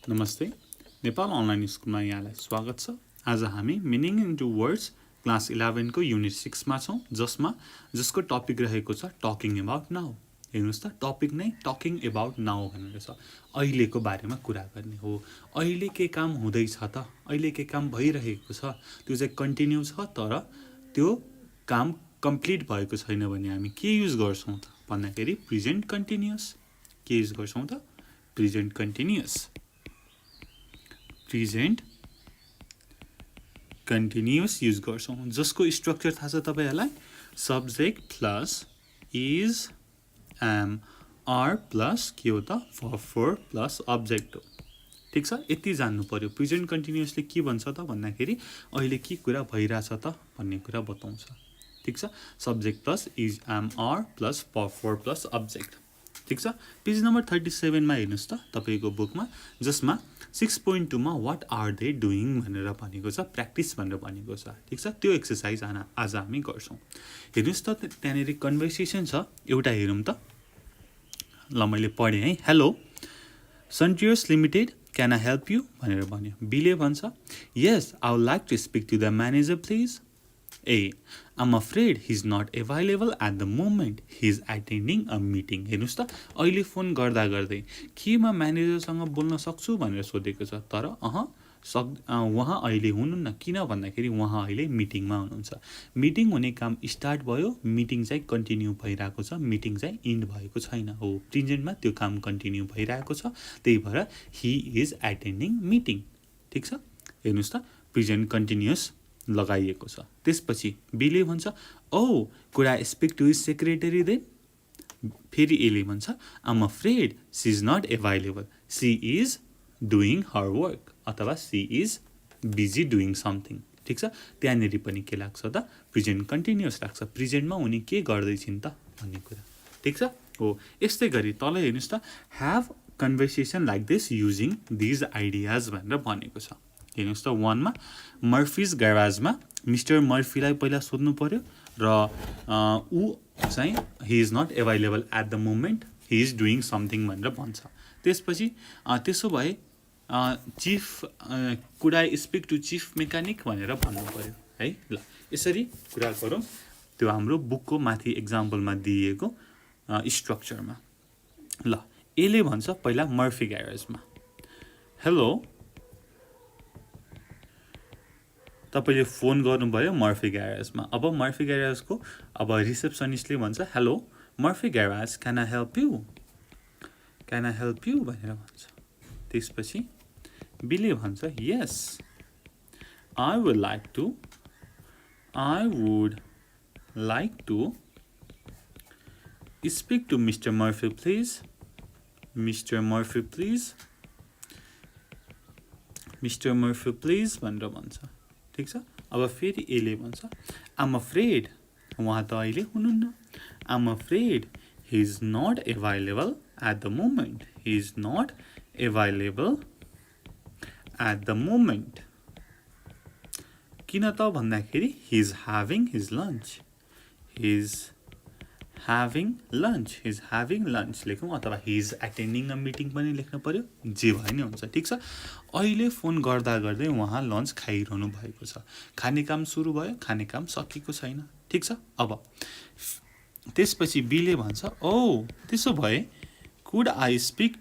नमस्ते नेपाल अनलाइन स्कुलमा यहाँलाई स्वागत छ। आज हामी मिनिङ इन्टु वर्ड्स क्लास 11 को युनिट 6 मा छौं, जसको टपिक रहेको छ टकिङ अबाउट नाउ। हेर्नुस् त, टपिक नै टकिङ अबाउट नाउ भनेर छ। अहिलेको बारेमा कुरा गर्ने हो। अहिले के काम हुँदैछ त, अहिले के काम भइरहेको छ, त्यो चाहिँ कन्टिन्यू छ, तर त्यो काम कम्प्लिट भएको छैन भने हामी के युज गर्छौं त भन्दाखेरि प्रेजेन्ट कन्टिन्युअस। के युज गर्छौं त? Present continuous. Present continuous use गर्छौं, जसको स्ट्रक्चर थाहा छ तपाईहरुलाई? Subject plus is M R plus के हो त? फर प्लस अब्जेक्ट हो। ठीक छ, यति जान्नु पर्यो। प्रेजेन्ट कन्टिन्युअसले के भन्छ त भन्दाखेरि अहिले के कुरा भइराछ त भन्ने कुरा बताउँछ। ठीक छ, subject plus is M R plus for plus object. ठीक छ, पेज नम्बर 37 मा हेर्नुस् त तपाईको बुकमा, जसमा 6.2 मा व्हाट आर दे डुइङ भनेर भनेको छ, प्र्याक्टिस भनेर भनेको छ। ठीक छ, त्यो एक्सरसाइज आज हामी गर्छौं। हेर्नुस् त, त्यहाँनेरि कन्भर्सेसन छ, एउटा हेरौं त। ल मैले पढे है। Hello Suntiers limited, can I help you भनेर भन्यो। बीले भन्छ, yes I would like to speak to the manager please. A. I'm afraid he's not available at the moment. He's attending a meeting. हेर्नुस् त, अहिले फोन गर्दा गर्दै के म म्यानेजरसँग बोल्न सक्छु भनेर सोधेको छ, तर उहाँ अहिले हुनुहुन्न। किन भन्दाखेरि उहाँ अहिले मिटिङमा हुनुहुन्छ। मिटिङ हुने काम स्टार्ट भयो, मिटिङ चाहिँ कन्टिन्यू भइरहेको छ, मिटिङ चाहिँ इन्ड भएको छैन। हो, प्रेजेन्टमा त्यो काम कन्टिन्यू भइरहेको छ, त्यही भएर ही इज एटेन्डिङ मिटिङ। ठीक छ, हेर्नुस् त, प्रेजेन्ट कन्टिन्युअस लगाइएको छ। त्यसपछि बीले भन्छ, oh could I speak to his secretary then. फेरि एले भन्छ, I'm afraid she is not available, she is doing her work, अथवा she is busy doing something. ठीक छ, त्यहाँनेरि पनि के लाग्छ त? प्रेजेन्ट कन्टिन्युअस लाग्छ। प्रेजेन्टमा उनी के गर्दैछिन् त भन्ने कुरा। ठीक छ, हो। यस्तै गरी तल हेर्नुस् त, have conversation like this using these ideas भनेर भनेको छ। हेर्नुस् त, 1 मा मर्फिज ग्याराजमा मिस्टर मर्फीलाई पहिला सोध्नु पर्यो, र ऊ चाहिँ he is not available at the moment, he is doing something भनेर भन्छ। त्यसपछि त्यसो भए chief could I speak to chief mechanic भनेर भन्नु पर्यो है। ल, यसरी कुरा गरौँ त्यो हाम्रो बुकको माथि एक्जाम्पलमा दिएको स्ट्रक्चरमा। ल, एले भन्छ पहिला मर्फी ग्यारेजमा, हेलो तपाईले फोन गर्नुभयो मर्फी ग्यारेजमा। अब मर्फी ग्यारेजको रिसेप्सनिस्टले भन्छ, hello Murphy garage, can I help you, can I help you भनेर भन्छ। त्यसपछि बीले भन्छ, yes I would like to speak to mister Murphy please, mister Murphy please, mister Murphy please भनेर भन्छ। ठीक छ, अब फेरि एले भन्छ, आइम अफ्रेड उहाँ त अहिले हुनुहुन्न, I'm afraid he is not available at the moment, he is not available at the moment. किन त भन्दाखेरि he is having his lunch, he is having lunch, he is having lunch लेखौँ, अथवा he is attending a meeting पनि लेख्नु पर्यो, जे भए नि हुन्छ। ठिक छ, अहिले फोन गर्दा गर्दै उहाँ लन्च खाइरहनु भएको छ। खाने काम सुरु भयो, खाने काम सकिएको छैन। ठिक छ, अब त्यसपछि बीले भन्छ, ओ त्यसो भए could I speak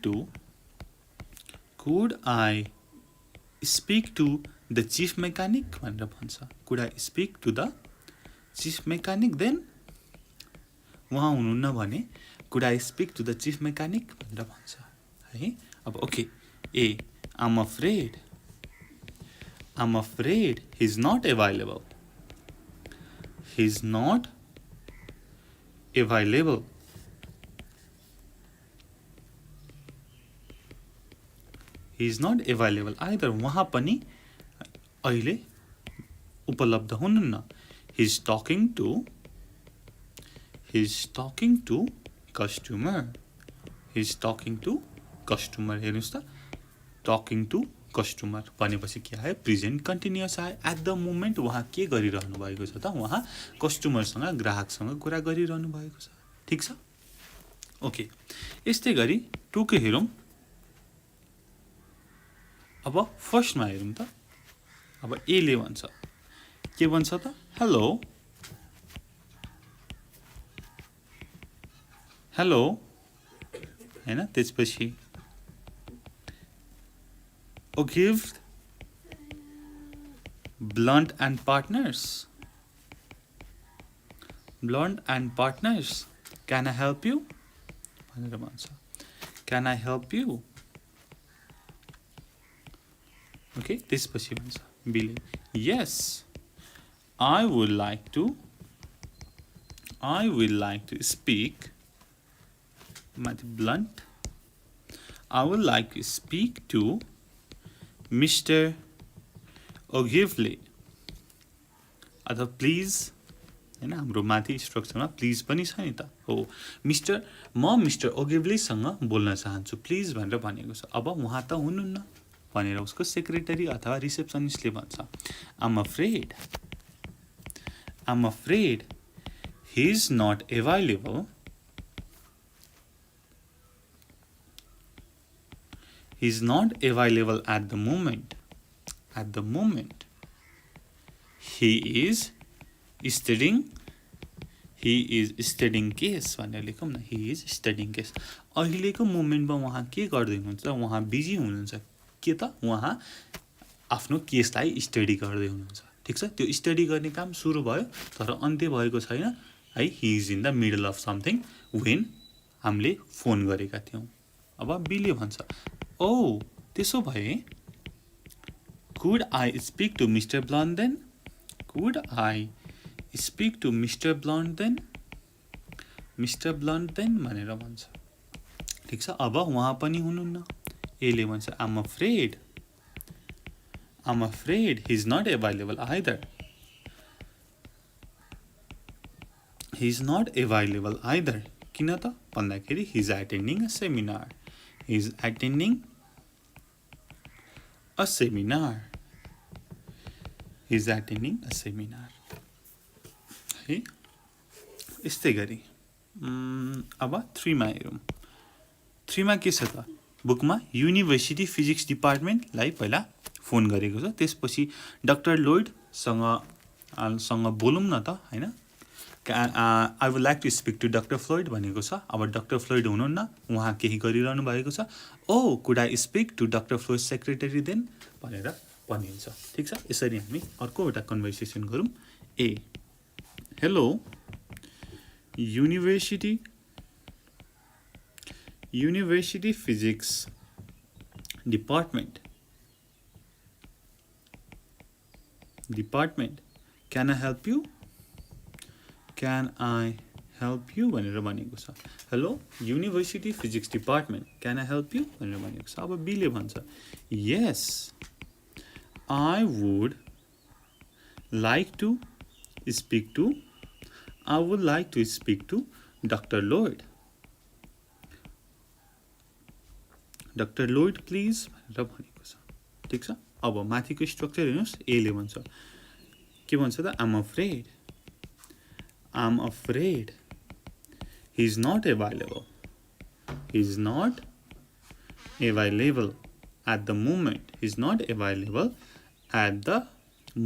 to the chief mechanic भनेर भन्छ। Could I speak to the chief mechanic then, उहाँ हुनुहुन्न भने could I speak to the chief mechanic भनेर भन्छ है। अब okay, A I'm afraid he's not available, he's not available, he's not available either, उहाँ पनि अहिले उपलब्ध हुनुहुन्न। he's talking to customer, he's talking to customer। हेर्नुस् त, टकिङ टु कस्टमर भनेपछि के आयो? प्रेजेन्ट कन्टिन्युअस आयो। एट द मोमेन्ट उहाँ के गरिरहनु भएको छ त? उहाँ कस्टमरसँग, ग्राहकसँग कुरा गरिरहनु भएको छ। ठिक छ, ओके। यस्तै गरी 2 को हेरौँ। अब फर्स्टमा हेरौँ त अब ए ले भन्छ के भन्छ त हेलो हेलो हैन त्यसपछि Ogilvy Blunt and Partners can I help you भनेर भन्छ can I help you okay त्यसपछि भन्छ बिले yes I would like to speak माथि blunt I would like to speak to Mr. Ogilvy अथवा प्लिज हैन हाम्रो माथि स्ट्रक्चरमा प्लिज पनि छ नि त हो मिस्टर ओगिभलीसँग बोल्न चाहन्छु प्लिज भनेर भनेको छ अब उहाँ त हुनुहुन्न भनेर उसको सेक्रेटरी अथवा रिसेप्सनिस्टले भन्छ I'm afraid he is not available at the moment he is studying case भनेर लेखौँ न he is studying case अहिलेको मोमेन्टमा उहाँ के गर्दै हुनुहुन्छ उहाँ बिजी हुनुहुन्छ के त उहाँ आफ्नो केसलाई स्टडी गर्दै हुनुहुन्छ ठीक छ त्यो स्टडी गर्ने काम सुरु भयो तर अन्त्य भएको छैन है he is in the middle of something when हामीले फोन गरेका थियौं अब बीले भन्छ ओ त्यसो भए could I speak to Mr. Blunt then Mr. Blunt then भनेर भन्छ ठीक छ अब उहाँ पनि हुनुहुन्न एले भन्छ I'm afraid he's not available either किन त भन्दाखेरि he's attending a seminar है यस्तै गरी अब 3 मा हेरौँ 3 मा के छ त बुकमा युनिभर्सिटी फिजिक्स डिपार्टमेन्टलाई पहिला फोन गरेको छ त्यसपछि डाक्टर लोइड सँग बोलौँ न त हैन I would like to speak to Dr. Floyd भनेको छ अब डाक्टर फ्लोइड हुनुहुन्न उहाँ केही गरिरहनु भएको छ ओ could I speak to Dr. Floyd's secretary then भनेर भनिन्छ ठीक छ यसरी हामी अर्को एउटा कन्भर्सेसन गरौँ ए hello University Physics Department can I help you भनेर भनेको छ hello University Physics Department can I help you भनेर भनेको छ अब बीले भन्छ yes I would like to speak to Dr. Lloyd please भनेर भनेको छ ठीक छ अब माथिको स्ट्रक्चर हेर्नुस् ए ले भन्छ के भन्छ त I'm afraid he's not available at the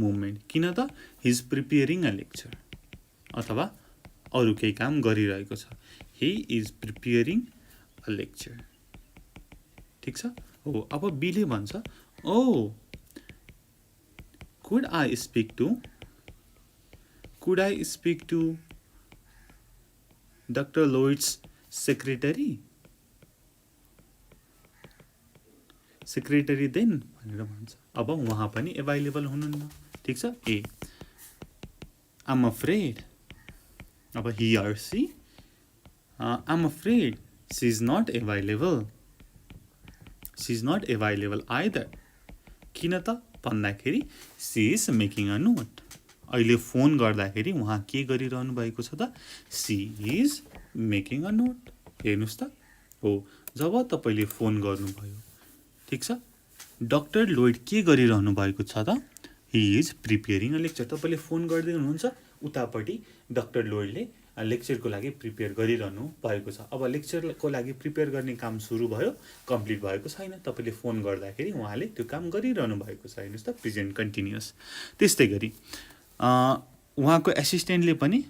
moment किन त he's preparing a lecture अथवा अरु केही काम गरिरहेको छ he is preparing a lecture ठीक छ हो अब बी ले भन्छ ओ could I speak to Dr. Lloyd's secretary then भनेर भन्छ अब उहाँ पनि अवेलेबल हुनुहुन्न ठीक छ ए I'm afraid अब he or she I'm afraid she's not available either किन त भन्दाखेरि she is making a note अहिले फोन गर्दाखेरि उहाँ के गरिरहनु भएको छ त she is making a note हेर्नुस् त हो जब तपाईले फोन गर्नुभयो ठीक छ डाक्टर लोइड के गरिरहनु भएको छ त he is preparing a lecture तपाईले फोन गर्दै हुनुहुन्छ उतापटि डाक्टर लोइडले लेक्चरको लागि प्रिपेयर गरिरहनु भएको छ। अब लेक्चरको लागि प्रिपेयर गर्ने काम सुरु भयो, कम्प्लिट भएको छैन। तपाईले फोन गर्दाखेरि उहाँले त्यो काम गरिरहनु भएको छ। हेर्नुस् त प्रेजेन्ट कन्टिन्युअस। त्यस्तै गरी उहाँको एसिस्टेन्टले पनि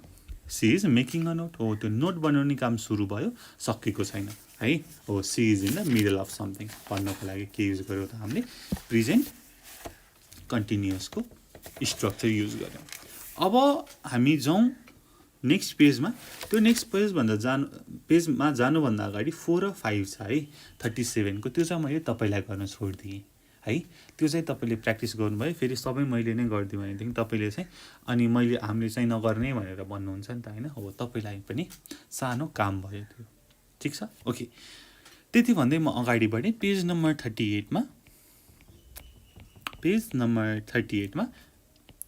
she is making a note, हो त्यो नोट बनाउने काम सुरु भयो, सकेको छैन है। हो she is in the middle of something भन्नको लागि के युज गर्यो त हामीले प्रेजेन्ट कन्टिन्युअसको स्ट्रक्चर युज गर्यौं। अब हामी जाउँ नेक्स्ट पेजमा। त्यो नेक्स्ट पेजमा जानुभन्दा अगाडि 4 र 5 छ है 37 को, त्यो चाहिँ मैले तपाईलाई गर्न छोडिदिएँ है। त्यो चाहिँ तपाईले प्र्याक्टिस गर्नुभयो, फेरि सबै मैले नै गरिदिएँ भनेदेखि तपाईले चाहिँ अनि हामीले चाहिँ नगर्ने भनेर भन्नुहुन्छ नि त हैन। हो तपाईलाई पनि सानो काम भयो त्यो, ठीक छ। ओके, त्यति भन्दै म अगाडि बढेँ। पेज नम्बर 38 मा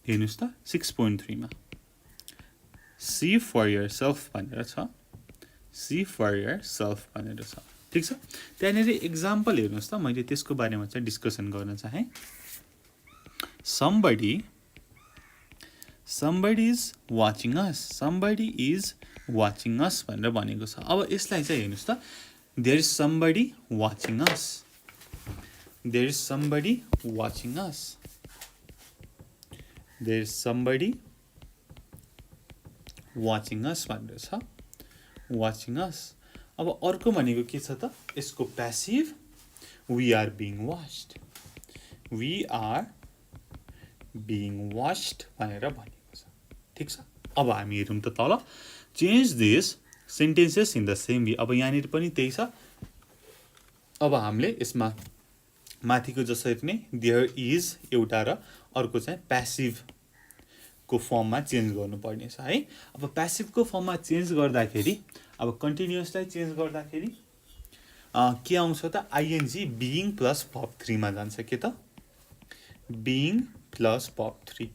हेर्नुस् त 6.3 मा सी फर योरसेल्फ भनेर छ, सी फर योरसेल्फ भनेर छ, ठीक छ। त्यहाँनेर एक्जाम्पल हेर्नुस् त, मैले त्यसको बारेमा चाहिँ डिस्कसन गर्न चाहे। somebody is watching us भनेर भनेको छ। अब यसलाई चाहिँ हेर्नुस् त, there is somebody watching us भनेर छ, watching us। अब अर्को भनेको के छ त, यसको passive we are being watched भनेर भनेको छ, ठीक छ। अब हामी हेरौँ त तल, change this sentences in the same way. अब यहाँनिर पनि त्यही छ। अब हामीले यसमा माथिको जसरी नै देयर इज एउटा र अर्को चाहिँ प्यासिभ को फर्ममा चेन्ज गर्नुपर्ने छ है। अब प्यासिभको फर्ममा चेन्ज गर्दाखेरि, अब कन्टिन्युअसलाई चेन्ज गर्दाखेरि के आउँछ त, आइएनजी बीइङ प्लस भर्ब 3 मा जान्छ। के त, बीइङ प्लस भर्ब 3,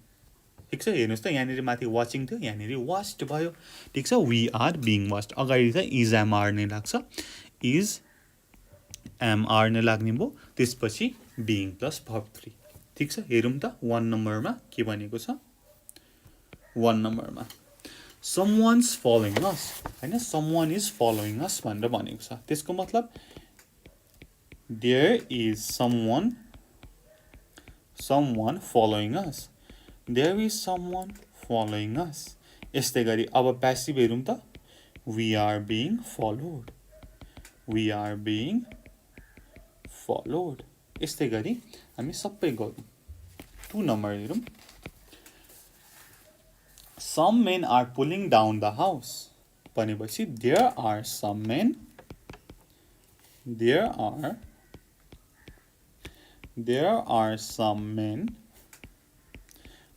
ठीक छ। हेर्नुस् त, यहाँनिर माथि वाचिङ थियो, यहाँनिर वाच्ड भयो, ठीक छ। वी आर बीइङ वाच्ड, अगाडि चाहिँ इज एम आर नै लाग्छ, इज एम आर नै लाग्ने भयो, त्यसपछि बीइङ प्लस भर्ब 3, ठीक छ। हेरौँ त 1 नम्बरमा के भनेको छ। 1 नम्बरमा someone's following us हैन, someone is following us भनेर भनेको छ। त्यसको मतलब there is someone following us, there is someone following us। यस्तै गरी अब प्यासिभ हेरौँ त, we are being followed, यस्तै गरी हामी सबै गरौँ। 2 नम्बर हेरौँ, some men are pulling down the house भनेपछि there are some men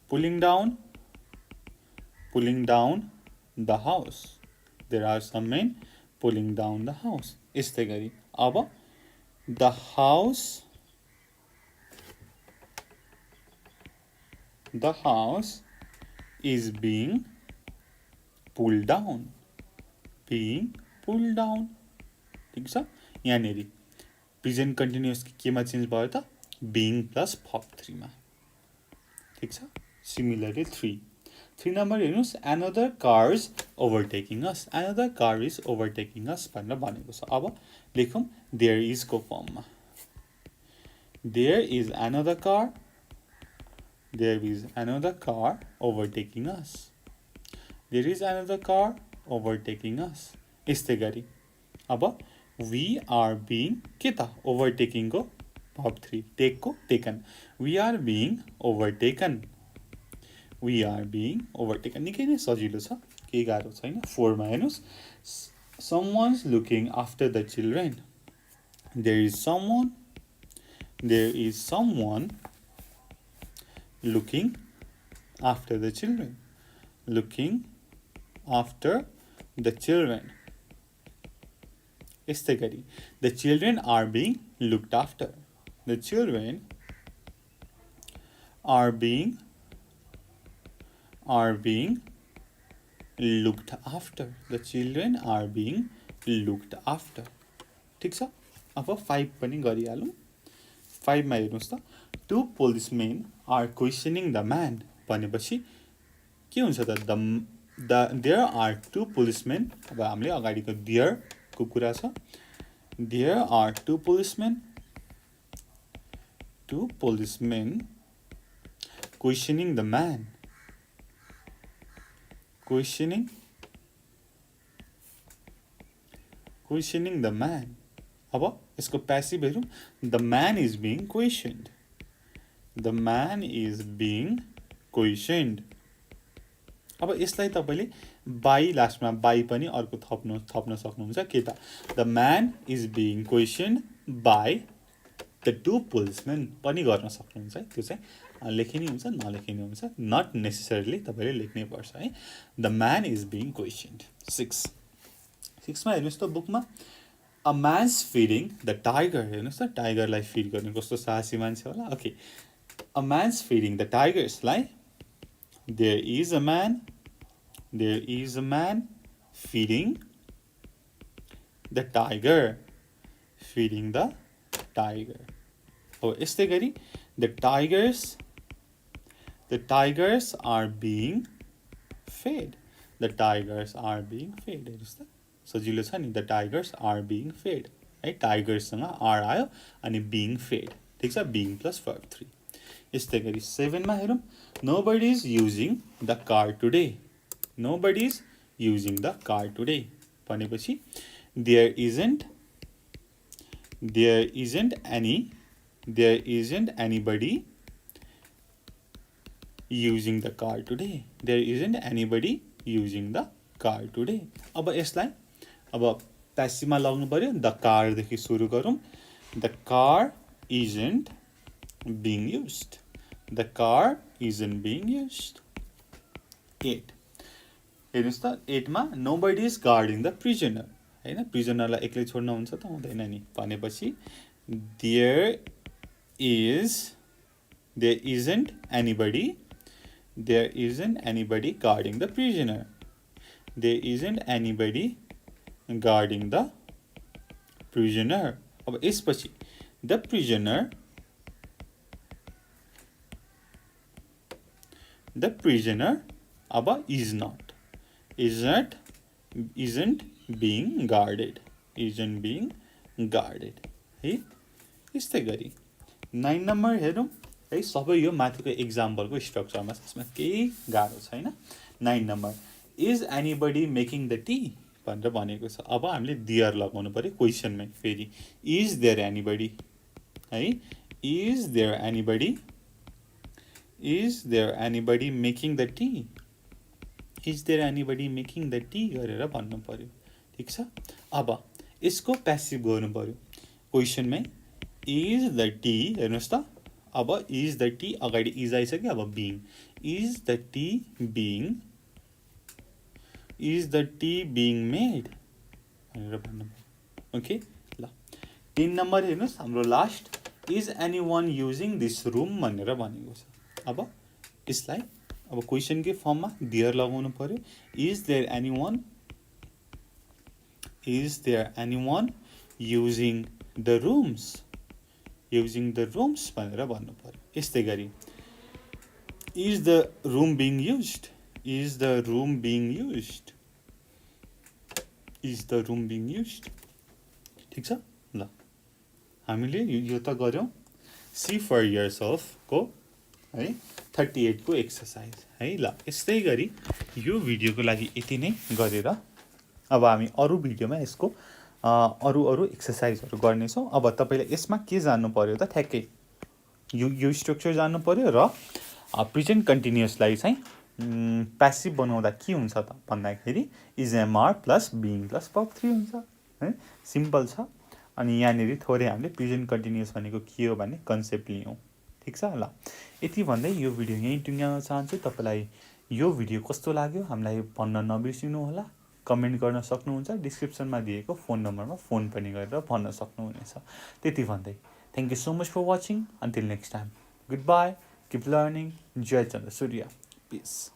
pulling down the house, there are some men pulling down the house। यस्तै गरी अब the house is being pulled down, ठीक छ। यहाँनिर प्रेजेन्ट कन्टिन्युअस केमा change भयो त, बीइङ प्लस भर्ब 3 मा, ठीक छ। सिमिलरली 3 नम्बर हेर्नुस्, another car is overtaking us भनेर भनेको छ। अब लेखौँ there is को फर्ममा, there is another car overtaking us, यस्तै गरी अब we are being के त, overtaking को भर्ब 3, take को taken, we are being overtaken, निकै नै सजिलो छ, केही गाह्रो छैन। 4 मा हेर्नुस्, someone's looking after the children, there is someone looking after the children, यस्तै गरी the children are being looked after, the children are being looked after, ठीक छ। अब 5 पनि गरिहालौँ। 5 मा हेर्नुस् त, 2 policemen are questioning the man भनेपछि के हुन्छ त, there are two policemen. अब हामीले अगाडिको there को कुरा छ. There are two policemen questioning the man. Questioning the man. अब यसको passive हेरौँ. The man is being questioned. The man is being questioned. अब यसलाई तपाईले by लास्टमा by पनि अर्को थप्न सक्नुहुन्छ के त. The man is being questioned by the two policemen पनि गर्न सक्नुहुन्छ है. त्यो चाहिँ लेखिने हुन्छ नलेखिने हुन्छ. Not necessarily तपाईले लेख्नै पर्छ है. The man is being questioned. 6 मा हेर्नुस् त बुकमा A man's feeding the tiger. हेर्नुस् त टाइगरलाई फिड गर्ने कस्तो साहसी मान्छे होला. Okay. A man's feeding the tigers. Like there is a man feeding the tiger. Oh, यस्तै गरी the tigers are being fed. हेर्नुस् त सजिलो छ नि. The tigers are being fed. है tigers सँग are आयो अनि being fed. ठीक छ. being plus verb 3. यस्तै गरी 7 मा हेरौँ. Nobody is using the car today. भनेपछि there isn't anybody using the car today. अब यसलाई अब प्यासिभमा लाग्नु पर्यो. द कार देखि सुरु गरौँ. The car isn't being used. 8 हेर्नुस् त 8 मा nobody is guarding the prisoner. हैन प्रिजनरलाई एक्लै छोड्न हुन्छ त हुँदैन नि. भनेपछि there isn't anybody guarding the prisoner. अब यसपछि the prisoner अब isn't being guarded. है यस्तै गरी 9 नम्बर हेरौँ है. सबै यो माथिको एक्जाम्पलको स्ट्रक्चरमा छ. यसमा केही गाह्रो छैन. 9 number is anybody making the tea भनेर भनेको छ. अब हामीले there लगाउनु पर्यो क्वेशनमै. फेरि is there anybody है. is there anybody making the tea गरेर भन्नु पर्यो. ठीक छ. अब यसको प्यासिभ गर्नु पर्यो क्वेशनमै. is the tea हेर्नुस् त. अब is the tea अगाडि is आइसक्यो. अब being is the tea being made भनेर भन्नु पर्यो. ओके ल 3 नम्बर हेर्नुस् हाम्रो last is anyone using this room भनेर भनेको छ. अब यसलाई अब क्वेशनकै फर्ममा there लगाउनु पर्यो. is there anyone using the rooms भनेर भन्नु पर्यो. यस्तै गरी is the room being used ठीक छ. ल हामीले यो त गर्यौं see for yourself को है 38 को एक्सरसाइज है. ल यस्तै गरी यो भिडियोको लागि यति नै गरेर अब हामी अरु भिडियोमा यसको अरु एक्सरसाइजहरु गर्ने छौं. अब तपाईले यसमा के जान्नु पर्यो त ठ्याक्कै यो स्ट्रक्चर जान्नु पर्यो र प्रेजेन्ट कन्टिन्युअसलाई चाहिँ प्यासिभ बनाउँदा के हुन्छ त भन्दाखेरि is mr plus being plus verb 3 हुन्छ है. सिम्पल छ. अनि यहाँनेरि थोरै हामीले प्रेजेन्ट कन्टिन्युअस भनेको के हो भन्ने कन्सेप्ट लियौं. ठीक छ. ल यति भन्दै यो भिडियो यही टुङ्ग्याउन चाहन्छु. तपाईलाई यो भिडियो कस्तो लाग्यो हामीलाई भन्न नबिर्सिनु होला. कमेन्ट गर्न सक्नुहुन्छ. डिस्क्रिप्सनमा दिएको फोन नम्बरमा फोन पनि गरेर भन्न सक्नुहुनेछ. त्यति भन्दै thank you so much for watching. Until next time goodbye. Keep learning. Jai Chandra Surya. Piece.